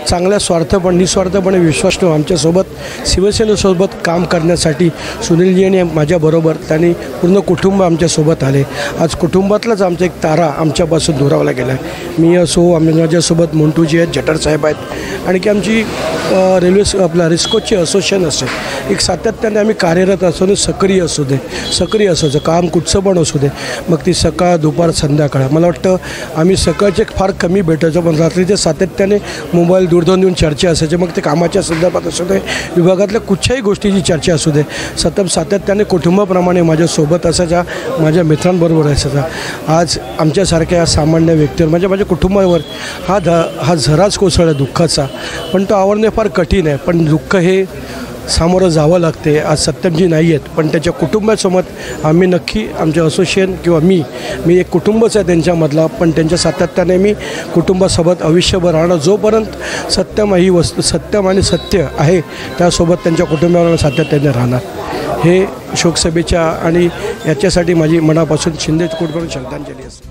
चांगल्या निस्वार्थपणे विश्वास ठेवून आमच्यासोबत शिवसेनेसोबत काम करण्यासाठी सुनीलजी आणि माझ्याबरोबर त्यांनी पूर्ण कुटुंब आमच्यासोबत आले। आज कुटुंबातलाच आमचा एक तारा आमच्यापासून दुरावला गेला आहे। मी असो, माझ्यासोबत मोंटूजी आहेत, जटर साहेब आहेत आणि की आमची आपला रिस्कोची असोसिएशन असेल, एक सातत्याने आम्ही कार्यरत असू दे, सक्रिय असायचं काम कुठचं पण असू दे, मग ती सकाळ दुपार संध्याकाळ। मला वाटतं आम्ही सकाळचे फार कमी भेटायचो, पण रात्रीचे सातत्याने मोबाईल दूरध्वनी देऊन चर्चा असायची, मग ते कामाच्या संदर्भात असू दे, विभागातल्या कुठच्याही गोष्टीची चर्चा असू दे, सातत्याने कुटुंबाप्रमाणे माझ्यासोबत असायचा, माझ्या मित्रांबरोबर असायचा। आज आमच्यासारख्या सामान्य व्यक्तीवर माझ्या कुटुंबावर हा झराच कोसळला दुःखाचा, पण तो आवरणे फार कठीण आहे। पण दुःख हे सामोरं जावं लागते। आज सत्यमजी नाही आहेत, पण त्याच्या कुटुंबासोबत आम्ही नक्की आमच्या असोसिएशन किंवा मी एक कुटुंबच आहे त्यांच्यामधला, पण त्यांच्या सातत्याने मी कुटुंबासोबत आयुष्यभर राहणं, जोपर्यंत सत्यम ही वस्तू सत्यम आणि सत्य आहे त्यासोबत त्यांच्या कुटुंबावर सातत्याने राहणार। हे शोकसभेच्या आणि याच्यासाठी माझी मनापासून शिंदे कुटुंबाकडून श्रद्धांजली असते।